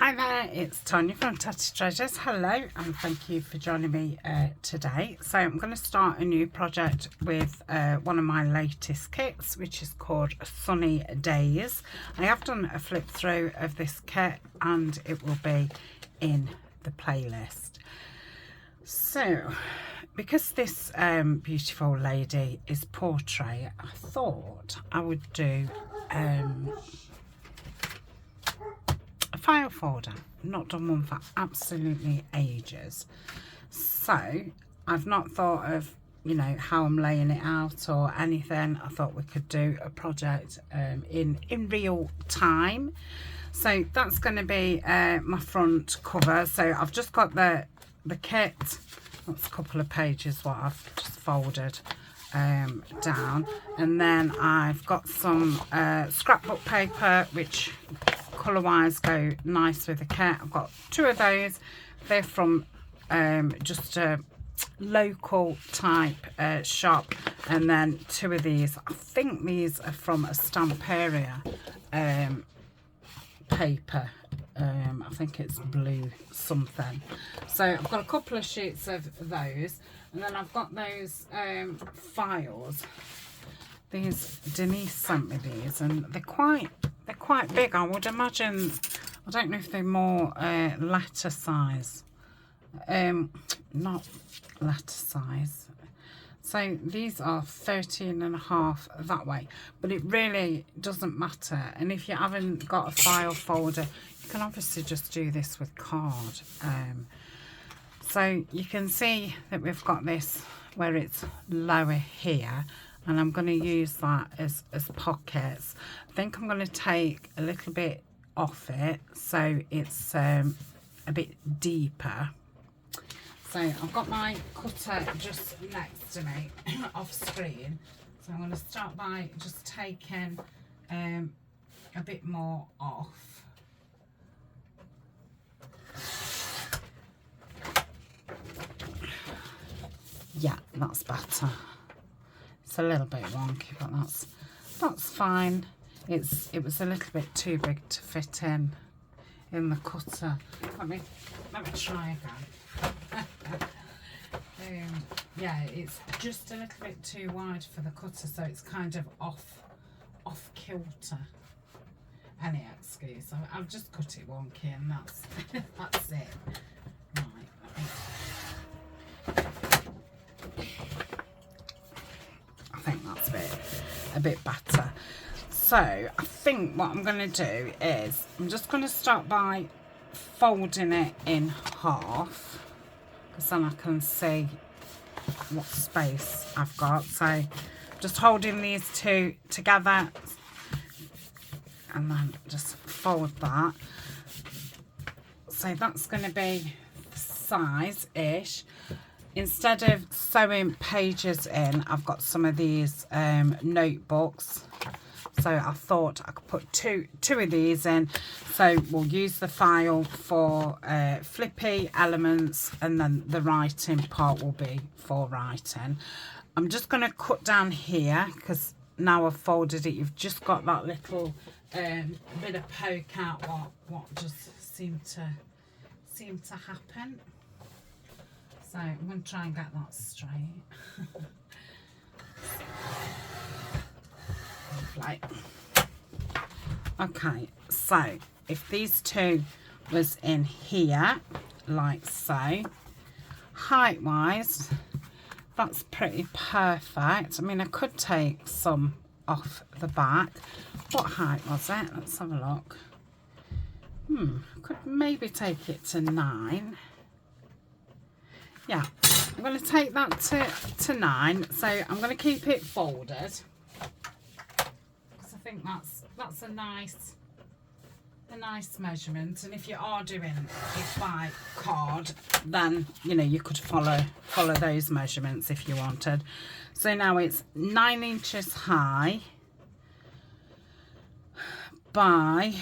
Hi there, it's Tania from Tatty Treasures. Hello, and thank you for joining me today. So I'm going to start a new project with one of my latest kits, which is called Sunny Days. I have done a flip through of this kit and it will be in the playlist. So because this beautiful lady is portrait, I thought I would do a file folder. I've not done one for absolutely ages, so I've not thought of, you know, how I'm laying it out or anything. I thought we could do a project in real time. So that's going to be my front cover. So I've just got the kit. That's a couple of pages what I've just folded down, and then I've got some scrapbook paper which colour wise go nice with the kit. I've got two of those. They're from just a local type shop, and then two of these. I think these are from a Stamperia paper. I think it's blue something. So I've got a couple of sheets of those, and then I've got those files. These, Denise sent me these, and they're quite big. I would imagine, I don't know if they're more letter size, not letter size. So these are 13.5 that way, but it really doesn't matter. And if you haven't got a file folder, you can obviously just do this with card. So you can see that we've got this where it's lower here, and I'm going to use that as pockets. I think I'm going to take a little bit off it so it's a bit deeper. So I've got my cutter just next to me off screen, so I'm going to start by just taking a bit more off. Yeah, that's better. It's a little bit wonky, but that's fine. It was a little bit too big to fit in the cutter. Let me try again. Yeah, it's just a little bit too wide for the cutter, so it's kind of off kilter. Any excuse, I've just cut it wonky, and that's it. Right. I think that's a bit better. So I think what I'm going to do is I'm just going to start by folding it in half, because then I can see what space I've got. So just holding these two together and then just fold that. So that's going to be size-ish. Instead of sewing pages in, I've got some of these notebooks. So I thought I could put two of these in. So we'll use the file for flippy elements, and then the writing part will be for writing. I'm just going to cut down here, because now I've folded it, you've just got that little bit of poke out what just seemed to happen. So I'm going to try and get that straight. Like, okay, so if these two was in here like so, height wise that's pretty perfect. I mean, I could take some off the back. What height was it? Let's have a look. Could maybe take it to 9. Yeah, I'm going to take that to 9. So I'm going to keep it folded, because I think that's a nice measurement. And if you are doing it by card, then you know you could follow those measurements if you wanted. So now it's 9 inches high by,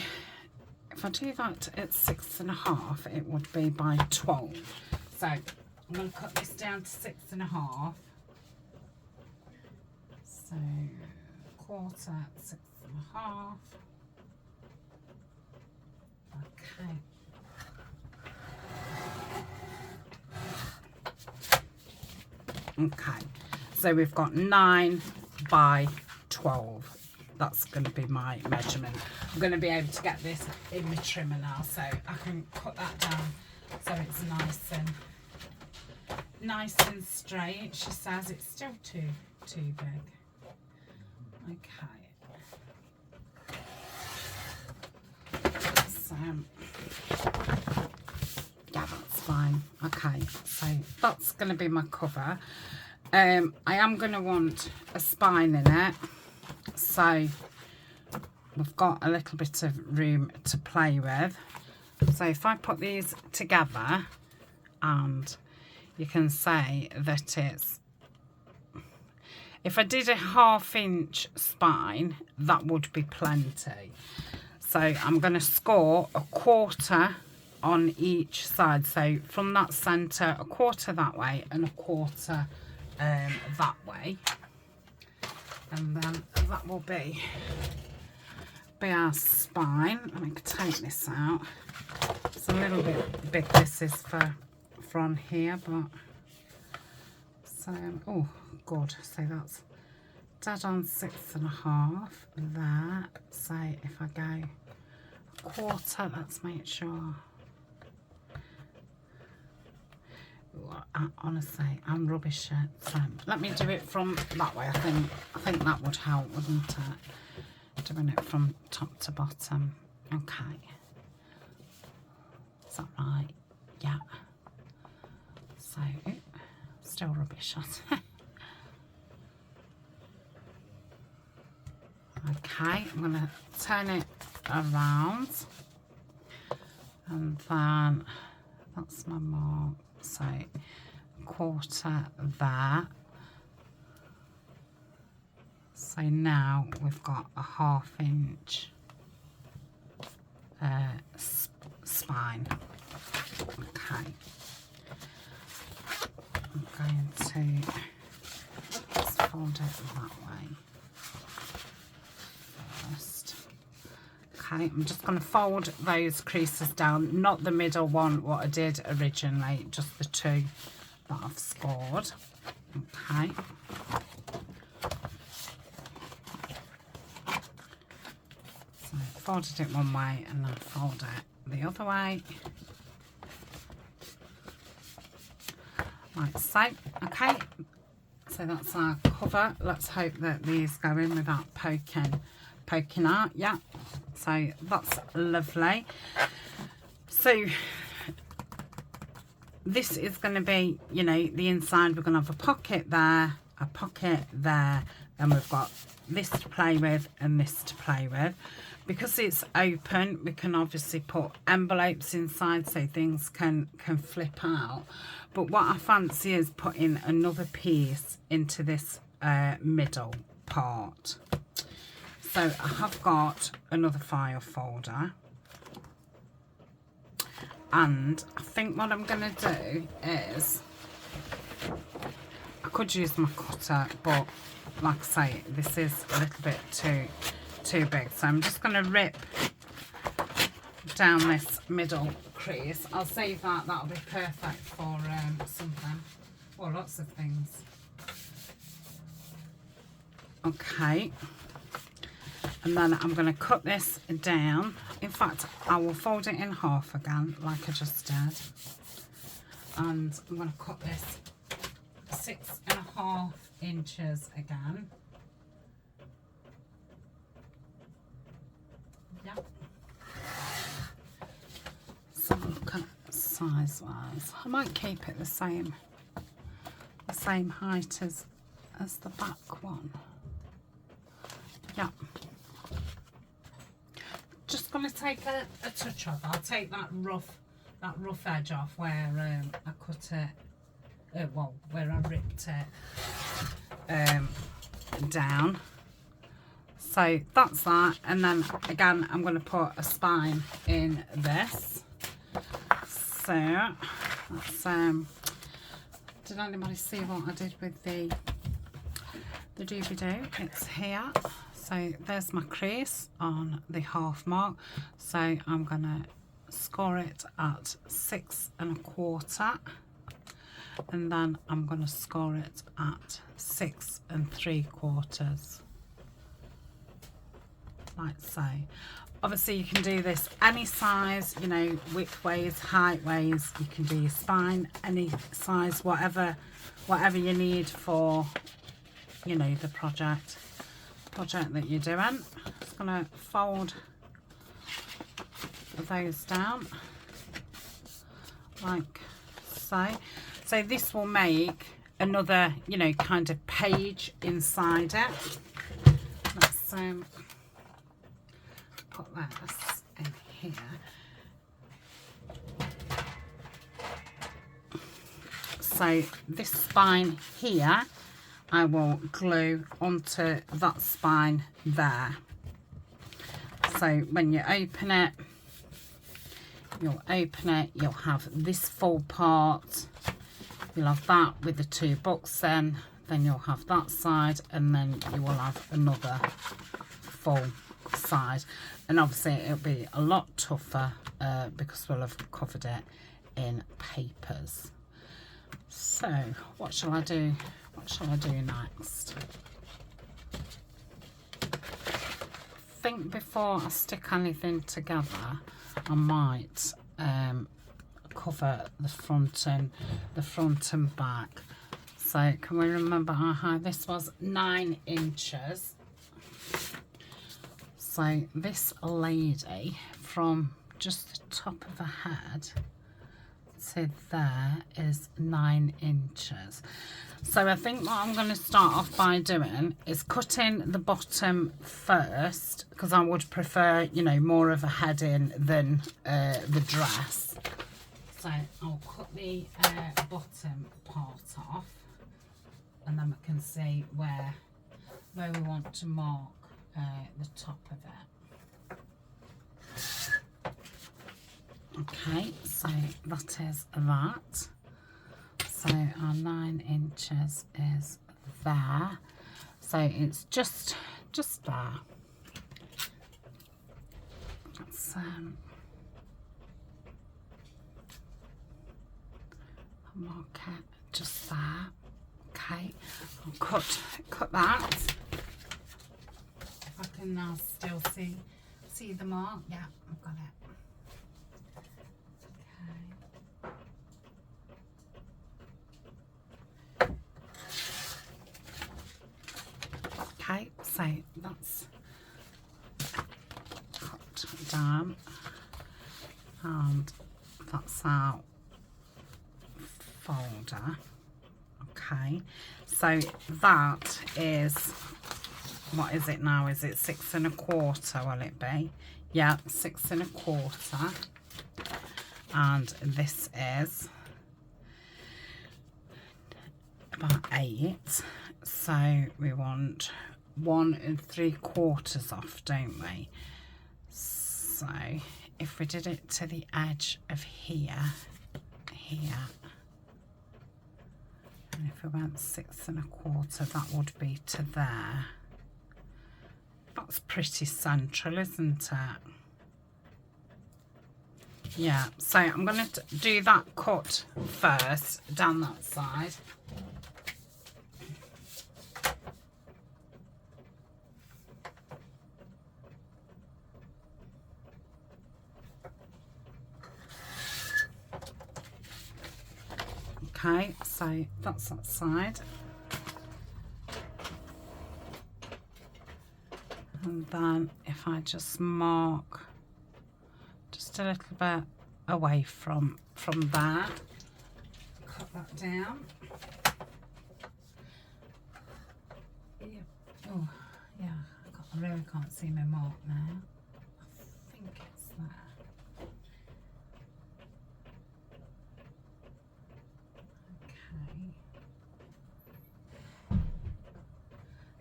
if I do that at 6.5, it would be by 12. So I'm going to cut this down to 6.5. So quarter, 6.5. Okay, Okay, so we've got 9 by 12. That's going to be my measurement. I'm going to be able to get this in my trimmer now, so I can cut that down so it's nice and straight. She says it's still too big. Okay. So yeah, that's fine. Okay, so that's going to be my cover. I am going to want a spine in it, so we've got a little bit of room to play with. So if I put these together, and you can say that it's, if I did a 1/2 inch spine, that would be plenty. So I'm going to score a 1/4 on each side, so from that centre, a 1/4 that way and a 1/4 that way, and then that will be our spine. Let me take this out. It's a little bit big, this is for on here, but so oh good, so that's dead on 6.5 there. So if I go 1/4, let's make sure. Honestly, I'm rubbish at let me do it from that way. I think that would help, wouldn't it? Doing it from top to bottom. Okay, is that right? Yeah. So still rubbish at it. Okay, I'm gonna turn it around, and then that's my mark. So 1/4 there. So now we've got a 1/2 inch spine. Okay, I'm going to just fold it that way first. Okay, I'm just going to fold those creases down, not the middle one, what I did originally, just the 2 that I've scored. Okay. So I folded it one way and then fold it the other way. Like so. Okay, so that's our cover. Let's hope that these go in without poking out. Yeah, so that's lovely. So this is going to be, you know, the inside. We're going to have a pocket there, and we've got this to play with and this to play with. Because it's open, we can obviously put envelopes inside so things can flip out. But what I fancy is putting another piece into this middle part. So I have got another file folder, and I think what I'm going to do is, I could use my cutter, but like I say, this is a little bit too big, so I'm just going to rip down this middle crease. I'll save that, that'll be perfect for something, or lots of things. Okay, and then I'm going to cut this down. In fact, I will fold it in half again, like I just did, and I'm going to cut this 6.5 inches again. Yep. So look at size wise. I might keep it the same height as the back one. Yeah. Just gonna take a touch off. I'll take that rough edge off where I cut it. Well, where I ripped it down. So that's that, and then again I'm going to put a spine in this. So that's did anybody see what I did with the doobie-doo? It's here. So there's my crease on the half mark. So I'm going to score it at 6.25, and then I'm going to score it at 6 3/4, like so. Obviously you can do this any size, you know, width ways, height ways. You can do your spine any size, whatever you need for, you know, the project that you're doing. Just gonna fold those down like so. So this will make another, you know, kind of page inside it. Let's put this in here. So this spine here, I will glue onto that spine there. So when you open it, you'll have this full part. You'll have that with the 2 books then you'll have that side, and then you will have another full side. And obviously it'll be a lot tougher because we'll have covered it in papers. So what shall I do? What shall I do next? I think before I stick anything together, I might cover the front and back. So can we remember how high this was? 9 inches. So this lady, from just the top of her head to there, is 9 inches. So I think what I'm going to start off by doing is cutting the bottom first, because I would prefer, you know, more of a heading than the dress. So I'll cut the bottom part off, and then we can see where we want to mark the top of it. Okay, so that is that. So our 9 inches is there. So it's just there. Let's mark it just there. Okay, I'll cut that. If I can now still see the mark. Yeah, I've got it. Okay, so that's cut down, and that's our folder. Okay, so that is, what is it now? Is it 6 1/4? Will it be? Yeah, 6 1/4. And this is about 8. So we want 1 3/4 off, don't we? So if we did it to the edge of here, and if we went 6 1/4, that would be to there. That's pretty central, isn't it? Yeah, so I'm going to do that cut first down that side. Okay, so that's that side. And then if I just mark just a little bit away from there, cut that down. Yeah. Oh, yeah, I really can't see my mark now. I think it's there.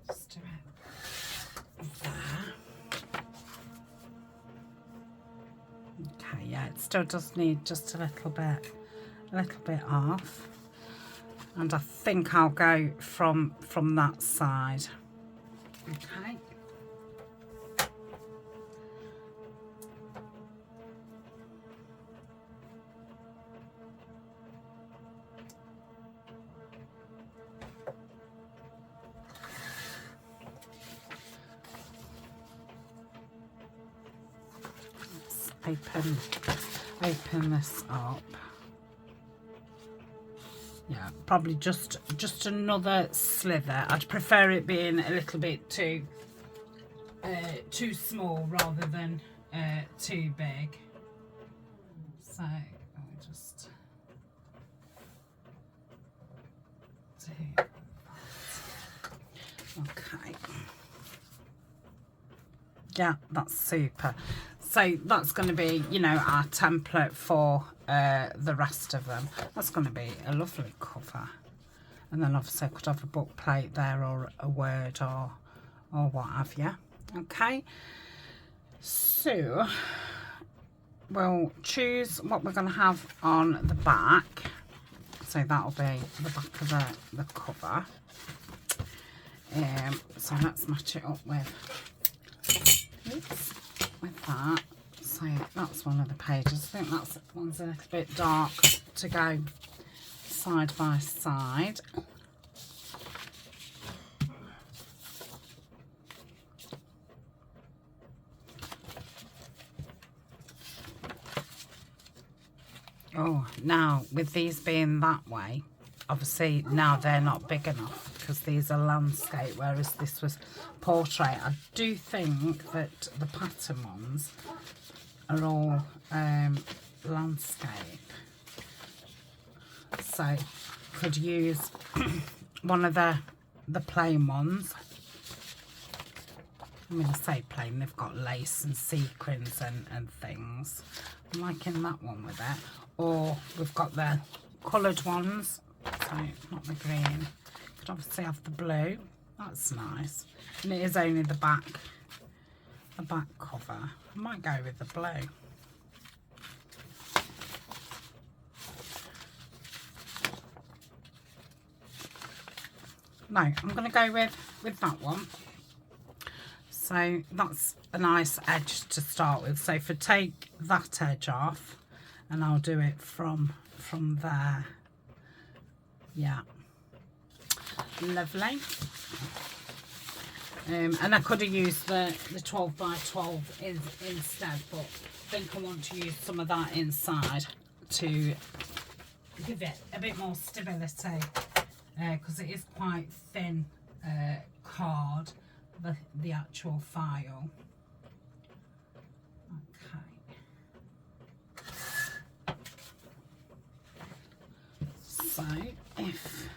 Just do it there. Okay, yeah, it still does need just a little bit off, and I think I'll go from that side. Okay. open this up. Yeah, probably just another slither. I'd prefer it being a little bit too small rather than too big. So I'll just do that. Okay. Yeah, that's super. So that's going to be, you know, our template for the rest of them. That's going to be a lovely cover. And then obviously I could have a book plate there, or a word, or what have you. Okay. So we'll choose what we're going to have on the back. So that'll be the back of the cover. So let's match it up with that. So that's one of the pages. I think that one's a little bit dark to go side by side. Oh, now with these being that way, obviously now they're not big enough because these are landscape, whereas this was portrait. I do think that the pattern ones are all landscape, so could use one of the plain ones. I'm going to say plain, they've got lace and sequins and things. I'm liking that one with it. Or we've got the coloured ones, so not the green. Could obviously have the blue. That's nice. And it is only the back cover. I might go with the blue. No, I'm going to go with that one. So that's a nice edge to start with. So if I take that edge off, and I'll do it from there. Yeah, lovely. And I could have used the 12 by 12 instead, but I think I want to use some of that inside to give it a bit more stability, because it is quite thin card, the actual file. So if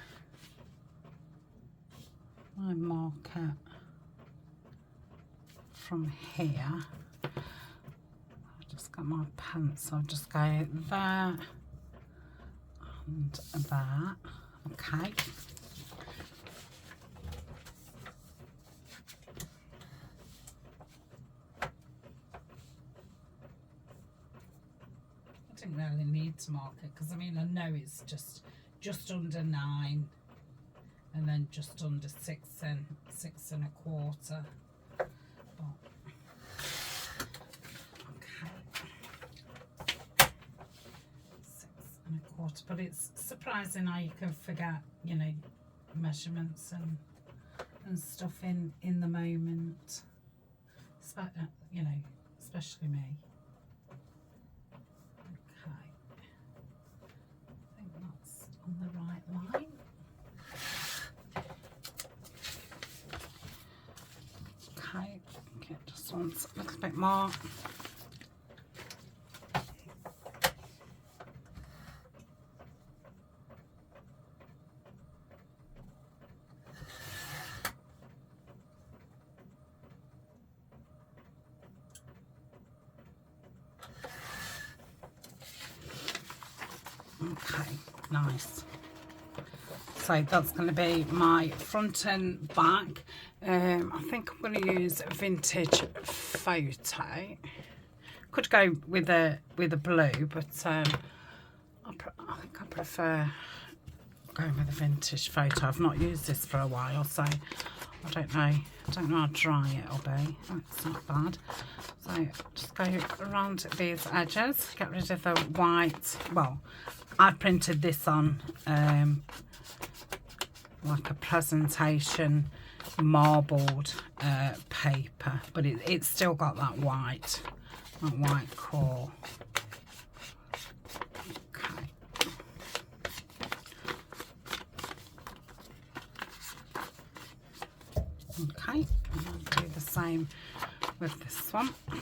I mark it from here, I'll just got my pencil, I'll just go there and there. Okay. I don't really need to mark it because I mean I know it's just under 9 and then just under 6 and 6 1/4. But, okay, 6 1/4. But it's surprising how you can forget, you know, measurements and stuff in the moment. You know, especially me. On the right line. Okay, get this one's a little bit more. Okay, nice. So that's going to be my front and back. I think I'm going to use Vintage Photo. Could go with a blue, but I think I prefer going with a Vintage Photo. I've not used this for a while, so I don't know how dry it'll be. Oh, it's not bad. So just go around these edges, get rid of the white. Well, I printed this on like a presentation marbled paper, but it's still got that white that white core. Okay. Okay, and I'll do the same with this one. I'm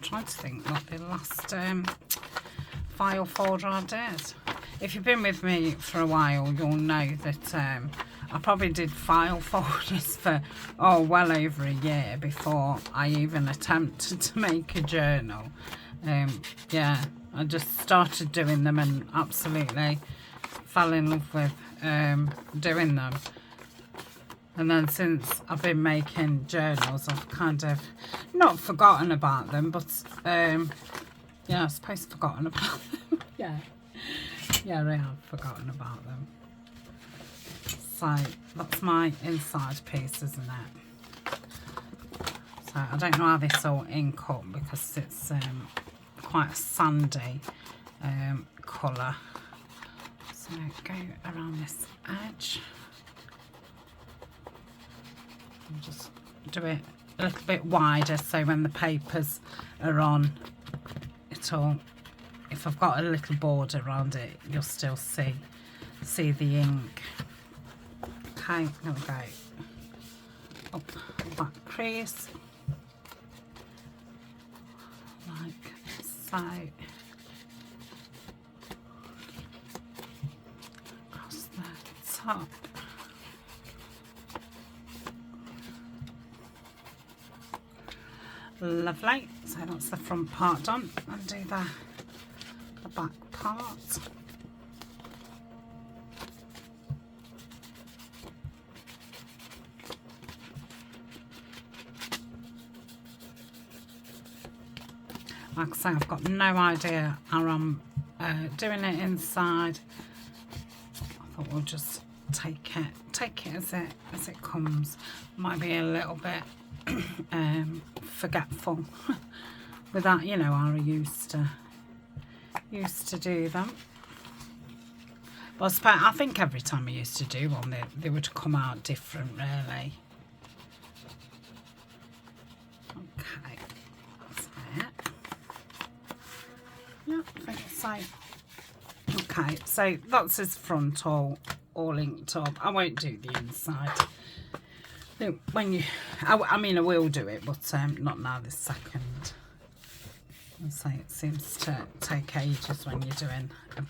trying to think what the last file folder I did. If you've been with me for a while, you'll know that I probably did file folders for well over a year before I even attempted to make a journal. Yeah, I just started doing them and absolutely fell in love with doing them. And then since I've been making journals, I've kind of not forgotten about them, but yeah, I suppose forgotten about them. Yeah, I have forgotten about them. So that's my inside piece, isn't it? So I don't know how this will ink up because it's quite a sandy colour. So go around this edge and just do it a little bit wider so when the papers are on, it'll, if I've got a little border around it, you'll still see the ink. Okay, there we go. Up that crease like so. Across the top. Lovely. So that's the front part done. I'll do the back part. Like I say, I've got no idea how I'm doing it inside. I thought we'll just take it as it comes. Might be a little bit forgetful with that, you know, how I used to do them. Well, I think every time I used to do one, they would come out different, really. Okay, that's it. Yeah, I think it's safe. Okay, so that's his front all inked up. I won't do the inside. When you, I mean, I will do it, but not now this second. I'll say it seems to take ages when you're doing a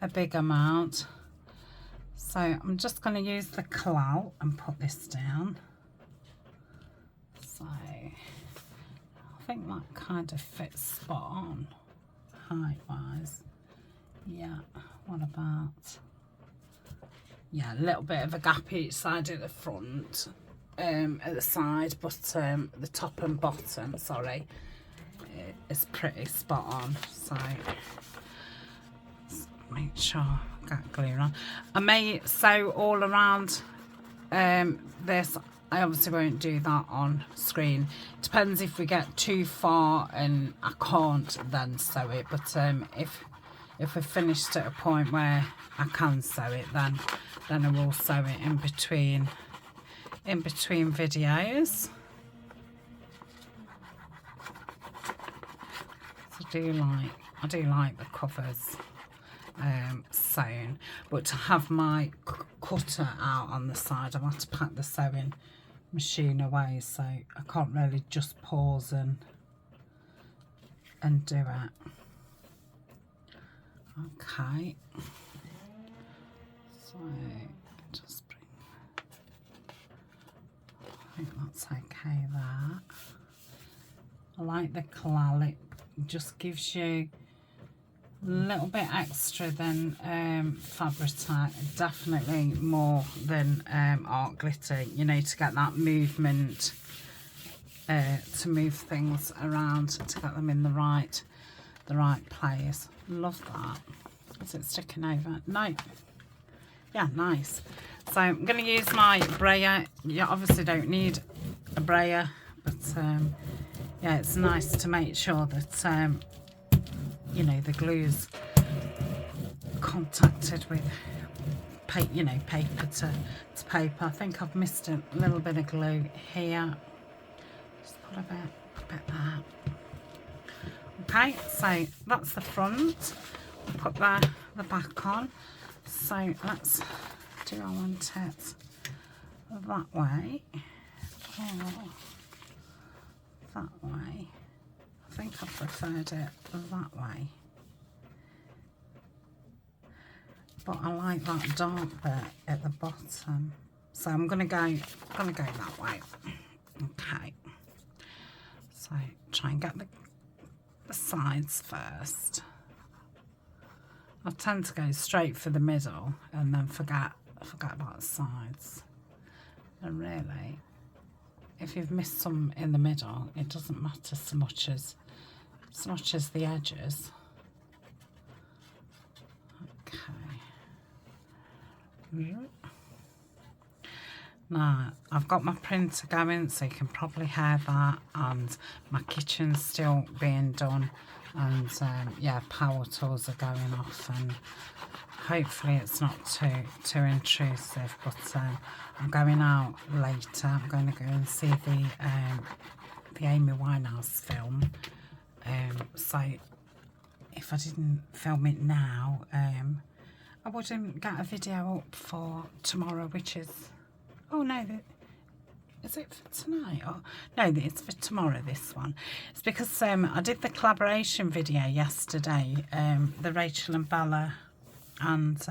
big amount. So I'm just going to use the clout and put this down. So I think that kind of fits spot on height wise. Yeah, what about? Yeah, a little bit of a gap each side at the front, at the side, but the top and bottom, sorry, is pretty spot on. So let's make sure I got glue on. I may sew all around this. I obviously won't do that on screen. Depends if we get too far and I can't then sew it, but if we're finished at a point where I can sew it, then I will sew it in between videos. So I do like the covers sewn, but to have my cutter out on the side, I've had to pack the sewing machine away, so I can't really just pause and do it. Okay, so just bring, I think that's okay there. I like the clout, it just gives you a little bit extra than Fabric-Tac, definitely more than art glitter, you know, to get that movement, to move things around, to get them in the right place. Love that. Is it sticking over? No. Yeah, nice. So I'm going to use my brayer. You obviously don't need a brayer, but yeah, it's nice to make sure that you know, the glue's contacted with you know, paper to paper. I think I've missed a little bit of glue here. Just put a bit there. Okay, so that's the front. Put the back on. So let's do, I want it that way or that way. I think I preferred it that way, but I like that dark bit at the bottom, so I'm gonna go that way. Okay, so try and get the sides first. I tend to go straight for the middle and then forget about the sides. And really, if you've missed some in the middle, it doesn't matter so much as the edges. Okay. Now, I've got my printer going, so you can probably hear that, and my kitchen's still being done, and yeah, power tools are going off, and hopefully it's not too intrusive, but I'm going out later. I'm going to go and see the Amy Winehouse film, so if I didn't film it now, I wouldn't get a video up for tomorrow, which is, oh no, is it for tonight? Or no, it's for tomorrow, this one. It's because I did the collaboration video yesterday, the Rachel and Bella and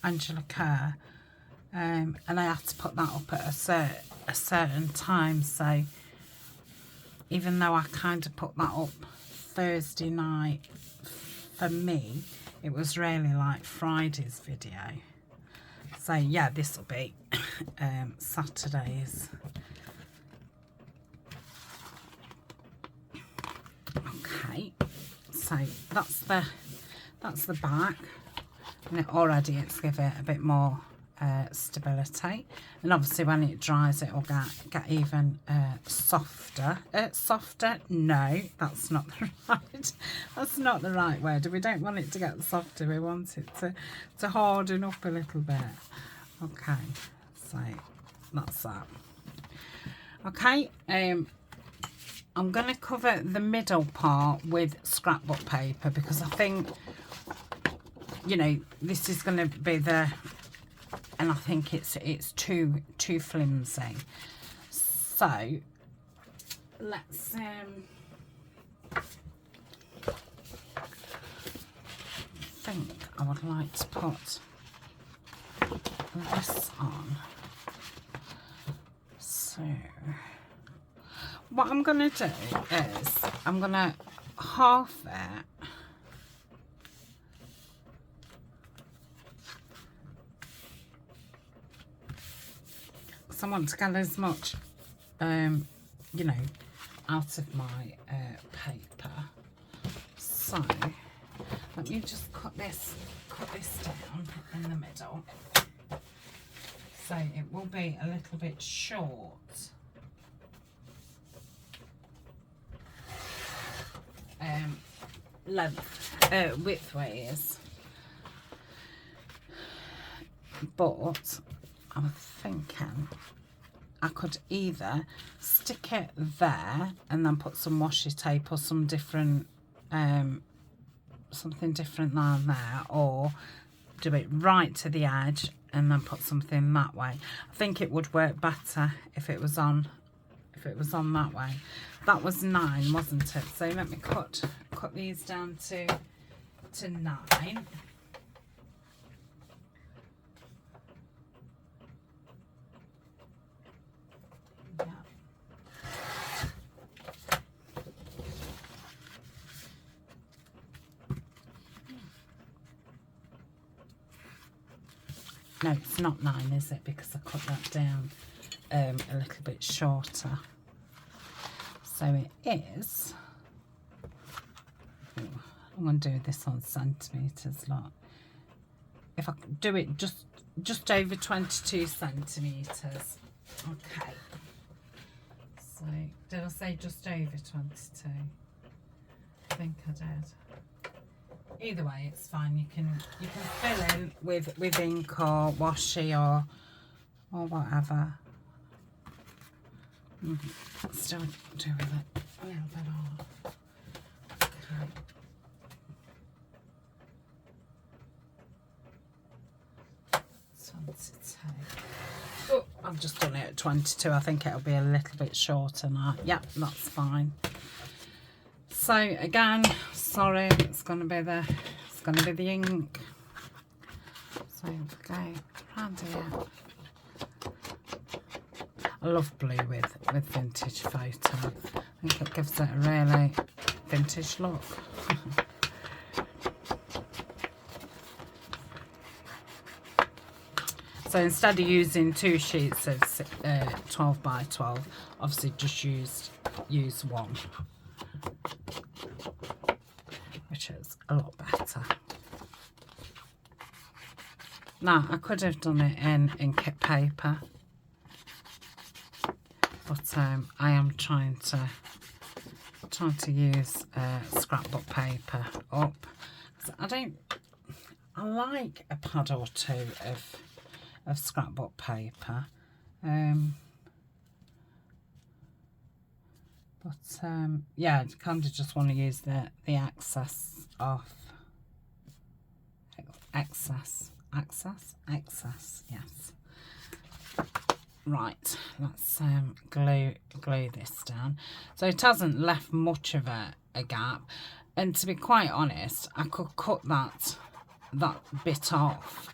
Angela Kerr, and I had to put that up at a certain time, so even though I kind of put that up Thursday night, for me it was really like Friday's video. So yeah, this will be Saturday's. Okay, so that's the back, and already it's given it a bit more stability, and obviously when it dries it will get even softer. No, that's not the right word. We don't want it to get softer, we want it to harden up a little bit. Okay, so that's that. Okay, I'm going to cover the middle part with scrapbook paper, because I think, you know, this is going to be and I think it's too flimsy. So let's I think I would like to put this on. So what I'm going to do is I'm going to half it. I want to get as much, you know, out of my paper. So let me just cut this down in the middle. So it will be a little bit short. Widthways. But I'm thinking I could either stick it there and then put some washi tape or some different something different than there, or do it right to the edge and then put something that way. I think it would work better if it was on that way. That was 9, wasn't it? So let me cut these down to 9. No, it's not 9, is it? Because I cut that down a little bit shorter. So it is. Ooh, I'm going to do this on centimetres, lot. If I do it just over 22 centimetres. Okay. So did I say just over 22? I think I did. either way it's fine. You can fill in with ink or washi or whatever. Still do with it a little bit more. Okay. Oh, I've just done it at 22. I think it'll be a little bit shorter now. Yep, that's fine. So again, sorry, it's gonna be the ink. So go around here. I love blue with vintage photo. I think it gives it a really vintage look. So instead of using 2 sheets of 12 by 12, obviously just use one, which is a lot better. Now I could have done it in kit paper, but I am trying to use scrapbook paper up. I like a pad or two of scrapbook paper, but yeah, I kind of just want to use the excess off. Excess, yes. Right, let's glue this down. So it hasn't left much of a gap, and to be quite honest, I could cut that bit off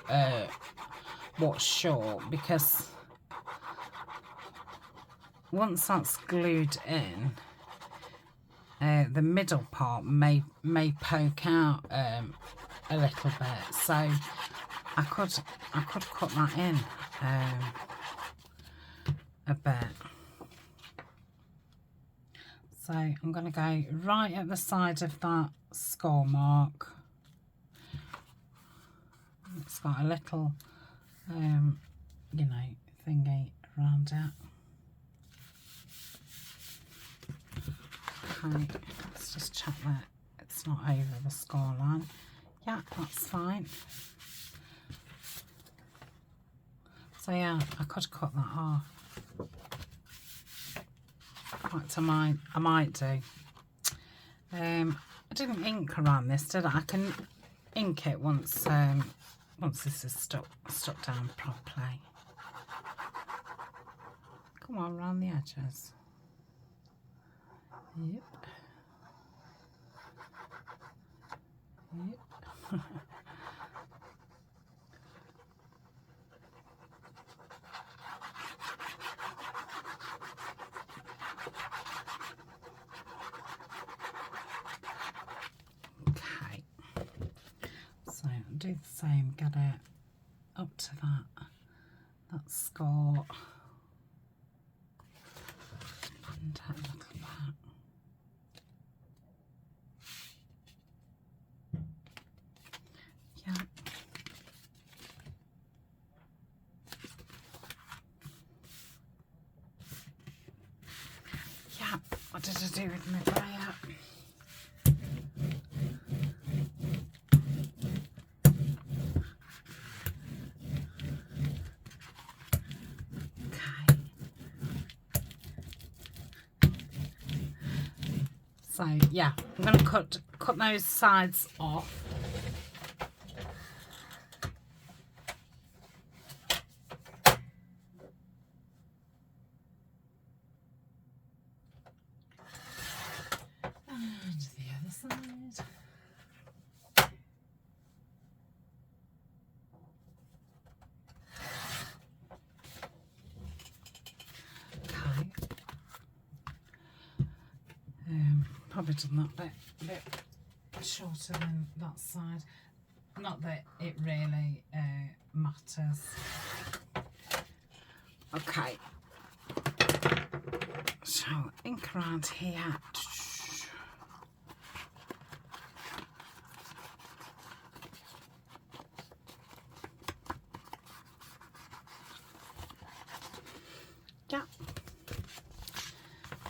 what's short, because once that's glued in, the middle part may poke out a little bit, so I could cut that in a bit. So I'm going to go right at the side of that score mark. It's got a little you know, thingy around it. Okay, let's just check that it's not over the score line. Yeah, that's fine. So yeah, I could cut that off. What I might do. I didn't ink around this, did I? I can ink it once this is stuck down properly. Come on, around the edges. Yep. Yep. Okay. So do the same, get it up to that score. And a little bit. Yeah. Yeah. What did I do with my brayer? So yeah, I'm going to cut those sides off. And the other side. Okay. Probably done that bit shorter than that side. Not that it really matters. Okay. So ink around here. Yeah.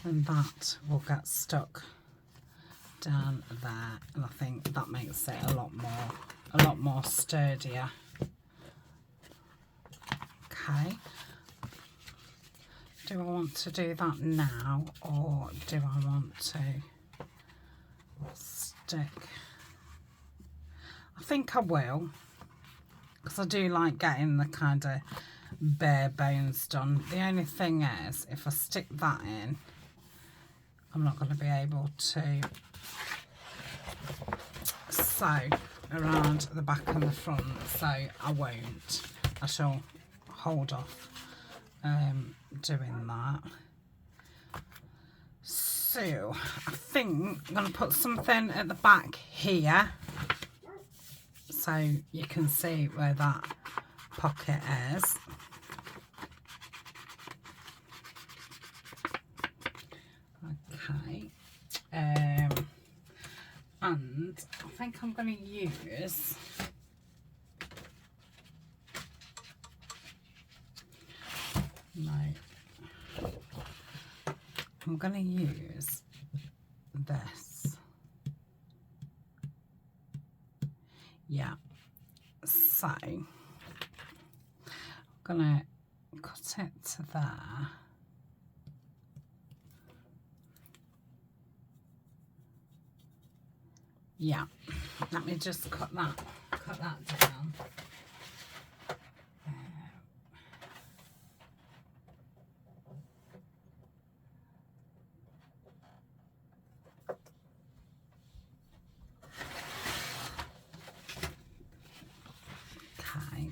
And that will get stuck down there, and I think that makes it a lot more sturdier. Okay, do I want to do that now, or do I want to stick? I think I will, because I do like getting the kind of bare bones done. The only thing is, if I stick that in, I'm not going to be able to sew around the back and the front, so I won't. I shall hold off doing that. So I think I'm going to put something at the back here so you can see where that pocket is. Okay, and I think I'm going to use I'm going to use this. Yeah, so I'm going to cut it to there. Yeah, let me just cut that down. Okay.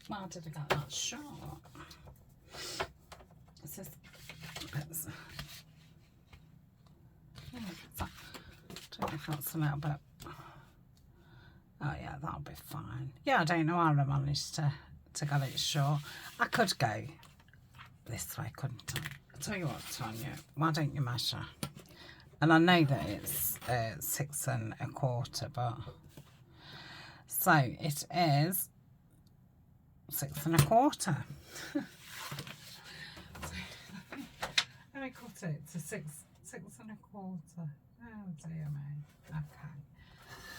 Why did I get that short? This is I don't know if that's a little bit. Oh yeah, that'll be fine. Yeah, I don't know how I managed to get it short. I could go this way, couldn't I? I'll tell you what, Tanya, why don't you measure? And I know that it's 6 1/4, but so it is 6 1/4. Let me cut it to 6 1/4. Oh dear me. Okay,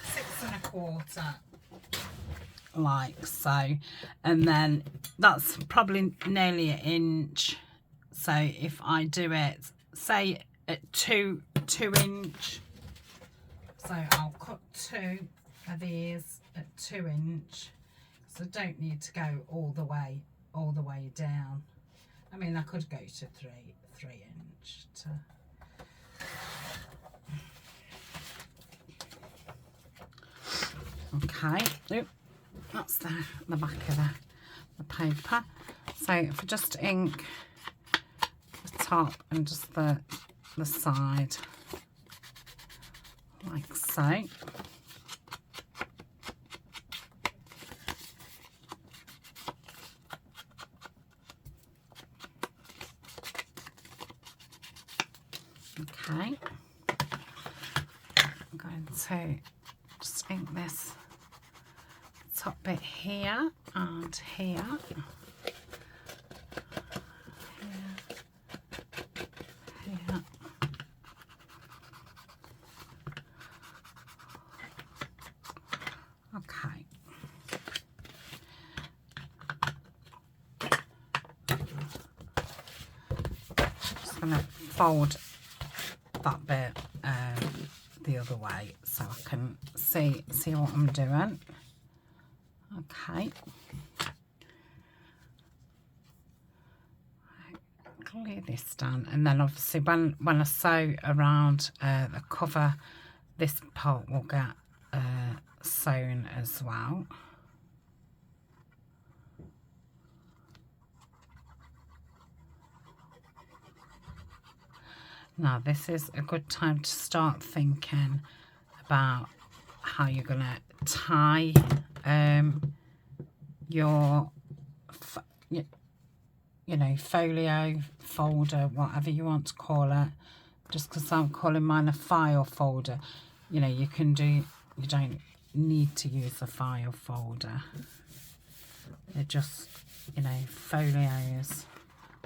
6 1/4, like so, and then that's probably nearly an inch. So if I do it, say at 2 inch, so I'll cut 2 of these at 2 inch. So I don't need to go all the way down. I mean, I could go to 3 inch to. Okay, oop, that's the back of the paper. So if I just ink the top and just the side, like so. Okay, I'm going to just ink this top bit here and here. Here. Okay. Just going to fold that bit the other way so I can see what I'm doing. Okay. Clear this down, and then obviously when I sew around the cover, this part will get sewn as well. Now this is a good time to start thinking about how you're going to tie your you know, folio, folder, whatever you want to call it. Just because I'm calling mine a file folder, you know, you don't need to use a file folder. They're just, you know, folios,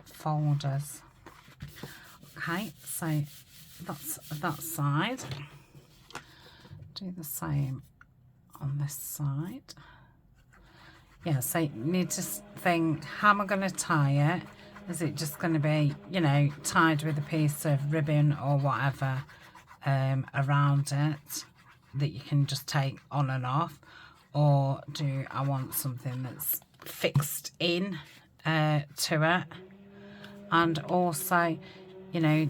folders. Okay, so that's that side. Do the same on this side. Yeah, so you need to think, how am I going to tie it? Is it just going to be, you know, tied with a piece of ribbon or whatever around it that you can just take on and off? Or do I want something that's fixed in to it? And also, you know,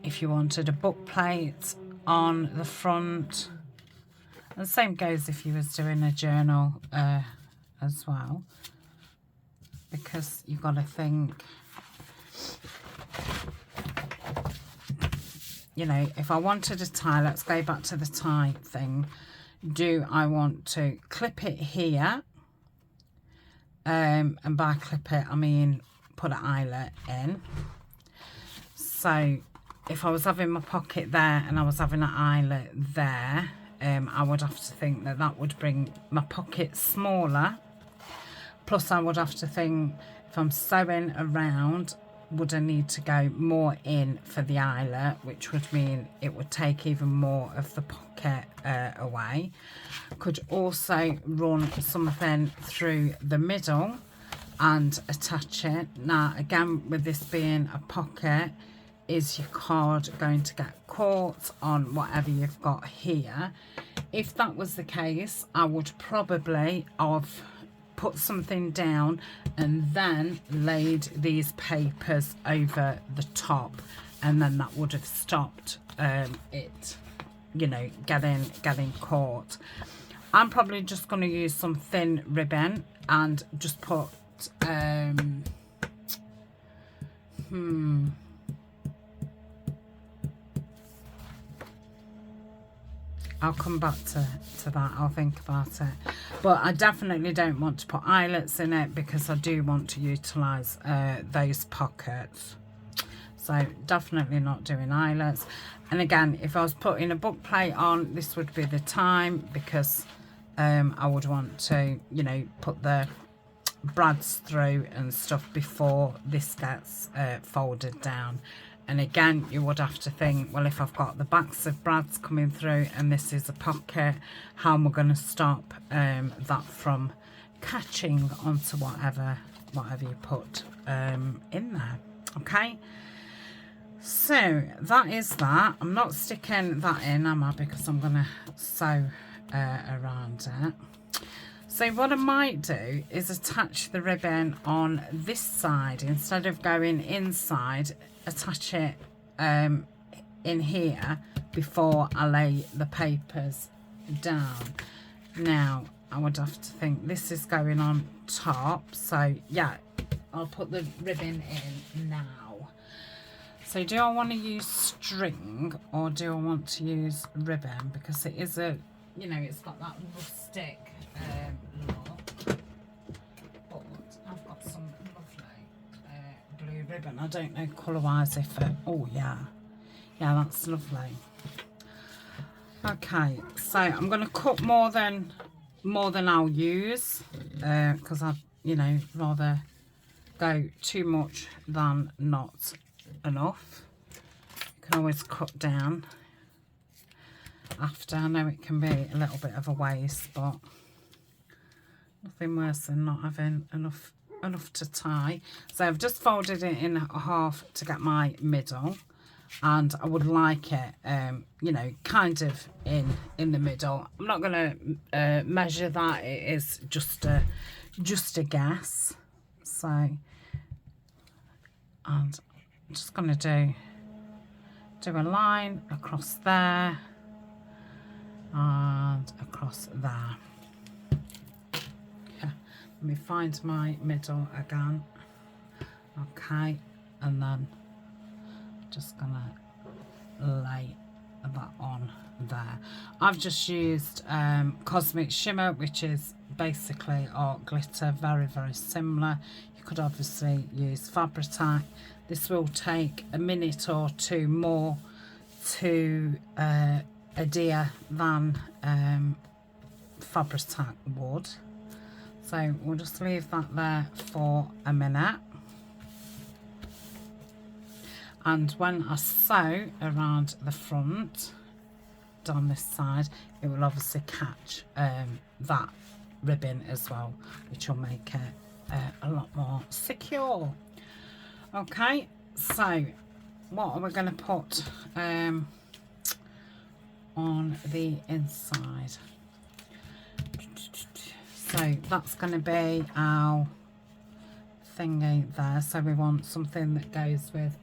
if you wanted a book plate on the front, and the same goes if you was doing a journal as well, because you've got to think, you know, if I wanted a tie, let's go back to the tie thing. Do I want to clip it here? And by clip it, I mean put an eyelet in. So if I was having my pocket there and I was having an eyelet there, I would have to think that that would bring my pocket smaller. Plus I would have to think, if I'm sewing around, would I need to go more in for the eyelet, which would mean it would take even more of the pocket away. Could also run something through the middle and attach it. Now again, with this being a pocket, is your card going to get caught on whatever you've got here? If that was the case, I would probably have put something down and then laid these papers over the top, and then that would have stopped it, you know, getting caught. I'm probably just going to use some thin ribbon and just put I'll come back to that. I'll think about it. But I definitely don't want to put eyelets in it because I do want to utilise those pockets. So definitely not doing eyelets. And again, if I was putting a book plate on, this would be the time, because I would want to, you know, put the brads through and stuff before this gets folded down. And again, you would have to think, well, if I've got the backs of brads coming through and this is a pocket, how am I going to stop that from catching onto whatever you put in there? Okay, so that is that. I'm not sticking that in, am I? Because I'm going to sew around it. So what I might do is attach the ribbon on this side instead of going inside. Attach it in here before I lay the papers down. Now I would have to think, this is going on top, so yeah, I'll put the ribbon in now. So do I want to use string or do I want to use ribbon? Because it is a, you know, it's got that rustic look. But I've got some lovely blue ribbon. I don't know colour wise if oh yeah, that's lovely. Okay, so I'm going to cut more than I'll use, because I, you know, rather go too much than not enough. You can always cut down after. I know it can be a little bit of a waste, but nothing worse than not having enough to tie. So I've just folded it in half to get my middle, and I would like it you know, kind of in the middle. I'm not going to measure that. It is just a guess. So and I'm just going to do a line across there and across there. Yeah, let me find my middle again. Okay, and then just gonna lay that on there. I've just used Cosmic Shimmer, which is basically art glitter, very similar. You could obviously use Fabri-Tac. This will take a minute or two more to adhere than Fabri-Tac would. So we'll just leave that there for a minute. and when I sew around the front down this side, it will obviously catch that ribbon as well, which will make it a lot more secure. Okay, so what are we going to put on the inside? So that's going to be our thingy there. So we want something that goes with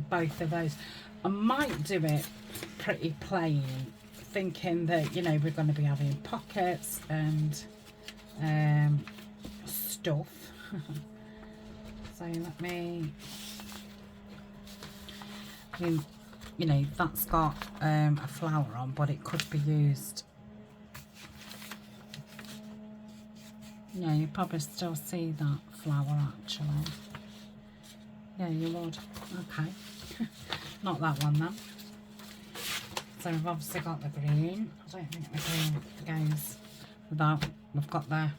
both of those. I might do it pretty plain, thinking that, you know, we're going to be having pockets and stuff. So let me, I mean, you know, that's got a flower on, but it could be used. Yeah, you probably still see that flower actually. Yeah, you would. Okay. Not that one then. So we've obviously got the green. I don't think the green goes with that. We've got the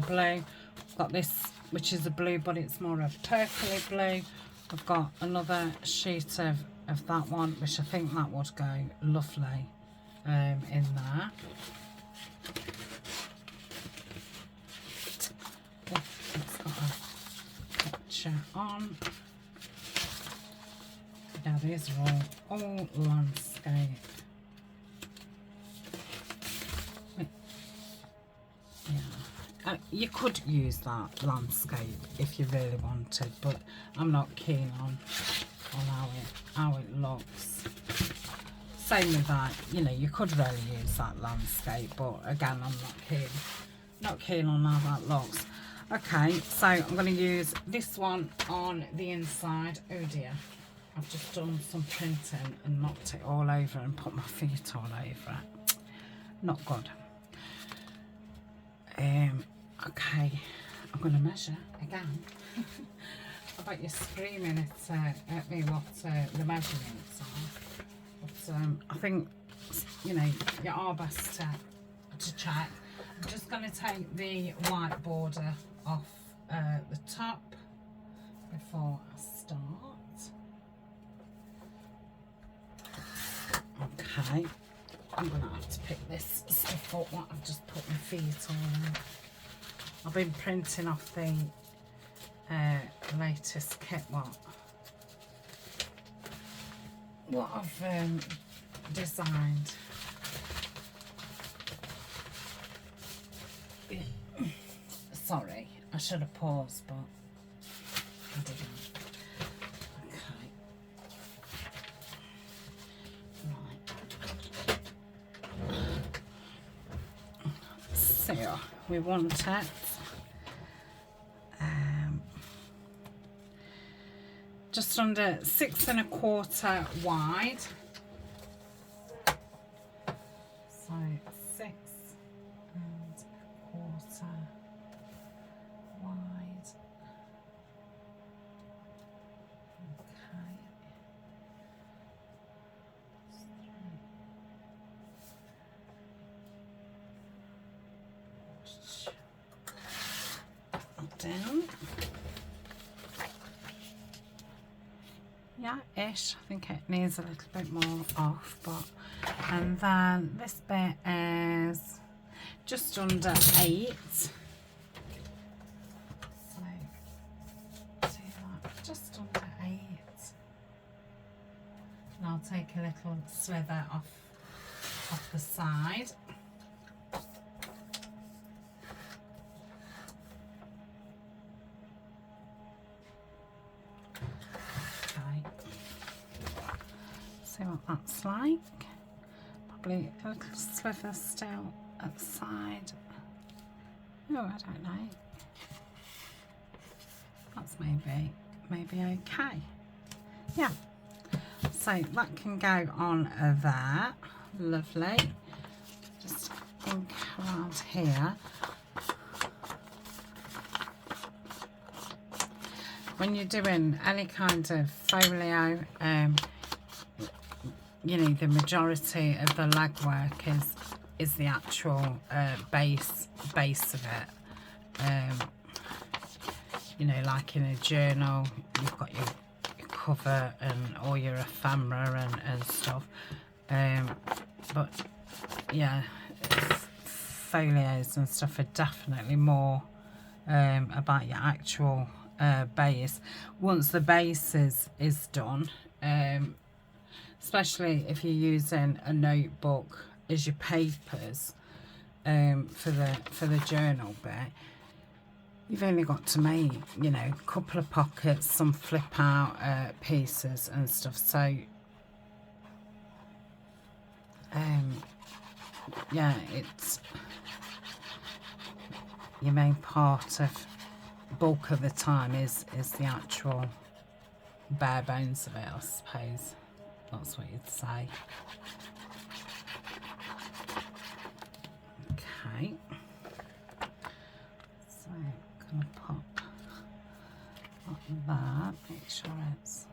blue. We've got this, which is a blue, but it's more of purpley blue. We've got another sheet of that one, which I think that would go lovely in there. It's got a picture on. Now these are all landscape. Yeah, you could use that landscape if you really wanted, but I'm not keen on how it looks. Same with that, you know, you could really use that landscape, but again, I'm not keen on how that looks. Okay, so I'm going to use this one on the inside. Oh dear, I've just done some printing and knocked it all over and put my feet all over it. Not good. Okay, I'm going to measure again. I bet you're screaming at me what the measurements are. But I think, you know, you are best to check. I'm just going to take the white border off the top before I start. Okay, I'm going to have to pick this stuff up what I've just put my feet on. I've been printing off the latest kit what I've designed. Sorry, I should have paused, but I didn't. Okay. Right. So we want it just under 6 1/4 wide. So 6 1/4 wide. Okay. Down. Yeah, ish. I think it needs a little bit more off, but and then this bit is just under 8. So see that, just under 8. And I'll take a little slither off the side. See what that's like. Probably a little slither still at the side. Oh, I don't know. That's maybe okay. Yeah. So that can go on there. Lovely. Just ink around here. When you're doing any kind of folio, you know, the majority of the legwork is the actual base of it. You know, like in a journal, you've got your cover and all your ephemera and stuff. But yeah, folios and stuff are definitely more about your actual base. Once the base is done, especially if you're using a notebook as your papers for the journal bit, you've only got to make, you know, a couple of pockets, some flip out pieces and stuff. So yeah, it's your main part of bulk of the time is the actual bare bones of it, I suppose. That's what you'd say. Okay, so I'm gonna pop that, make sure it's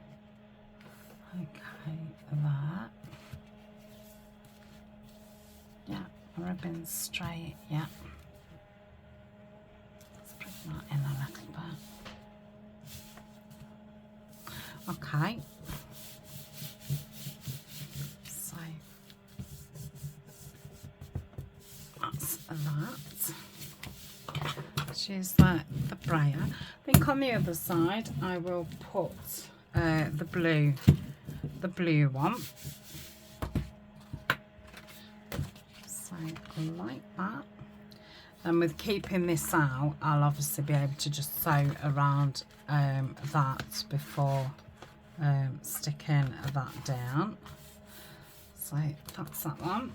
okay there. Yeah, ribbon straight, yeah. Let's bring that in a little bit. Okay. So that's that. Choose the brayer. I think on the other side I will put the blue one. So like that. And with keeping this out, I'll obviously be able to just sew around that before sticking that down. So that's that one.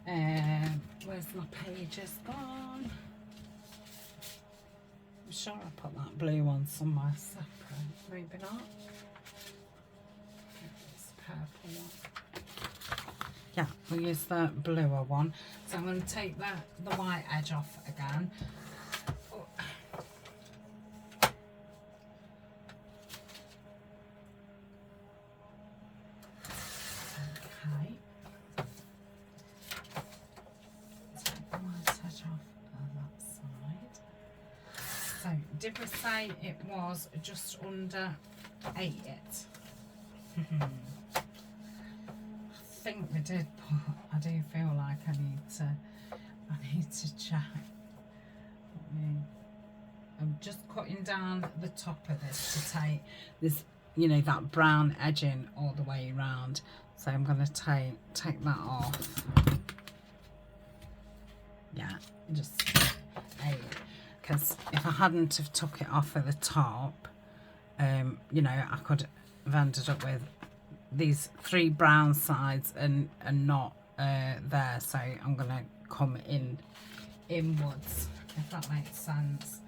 Where's my pages gone? I'm sure I put that blue one somewhere separate. Maybe not. It's the purple one. Yeah, we'll use the bluer one. So I'm going to take the white edge off again. Oh. Okay. Take the white edge off that side. So, did we say it was just under 8? I think we did, but I do feel like I need to check. I'm just cutting down the top of this to take this, you know, that brown edging all the way around. So I'm going to take that off. Yeah, just 8. Because if I hadn't have took it off at the top, you know, I could have ended up with these 3 brown sides and not there. So I'm going to come inwards, if that makes sense.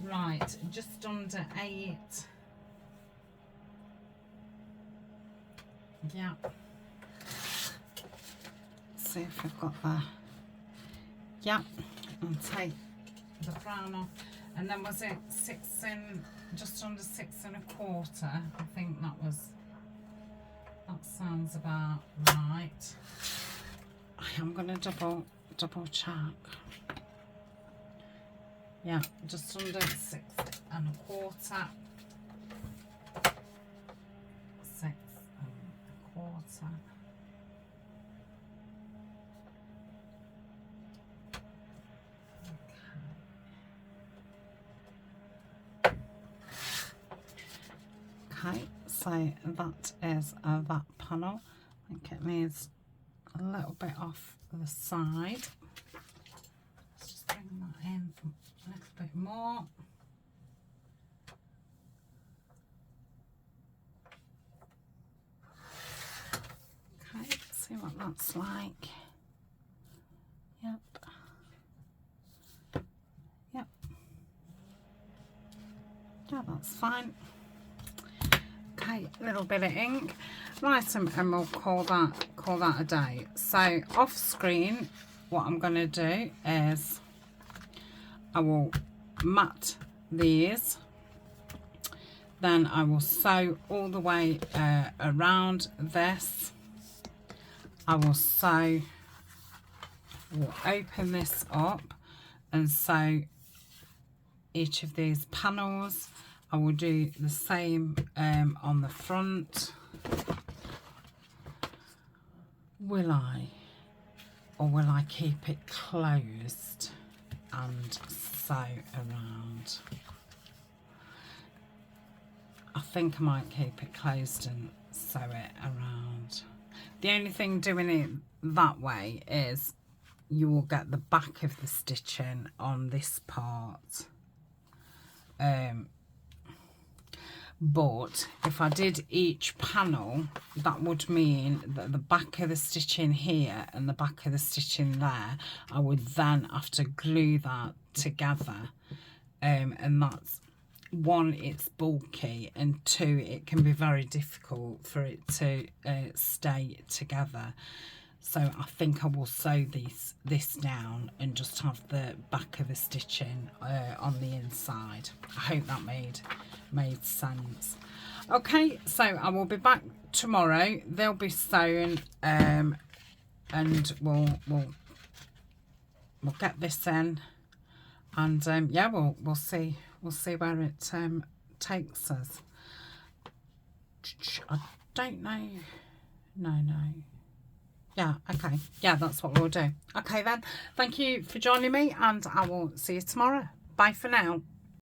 Right, just under 8. Yeah. See if we've got the, yeah, and take the brown off. And then was it 6 and just under 6 1/4? I think that sounds about right. I am going to double check. Yeah, just under 6 1/4. 6 1/4. Okay, so that is that panel. I think it needs a little bit off the side. Let's just bring that in a little bit more. Okay, see what that's like. Yep. Yep. Yeah, that's fine. Okay, a little bit of ink. Right, and we'll call that a day. So off screen, what I'm going to do is I will mat these, then I will sew all the way around this. I will sew, we'll open this up and sew each of these panels. I will do the same on the front. Will I, or will I keep it closed and sew around? I think I might keep it closed and sew it around. The only thing doing it that way is you will get the back of the stitching on this part. But if I did each panel, that would mean that the back of the stitching here and the back of the stitching there, I would then have to glue that together. And that's, one, it's bulky, and two, it can be very difficult for it to stay together. So I think I will sew this down and just have the back of the stitching on the inside. I hope that made sense. Okay, so I will be back tomorrow. They'll be sewn, and we'll get this in, and yeah, we'll see where it takes us. I don't know. No. Yeah, okay. Yeah, that's what we'll do. Okay then. Thank you for joining me, and I will see you tomorrow. Bye for now.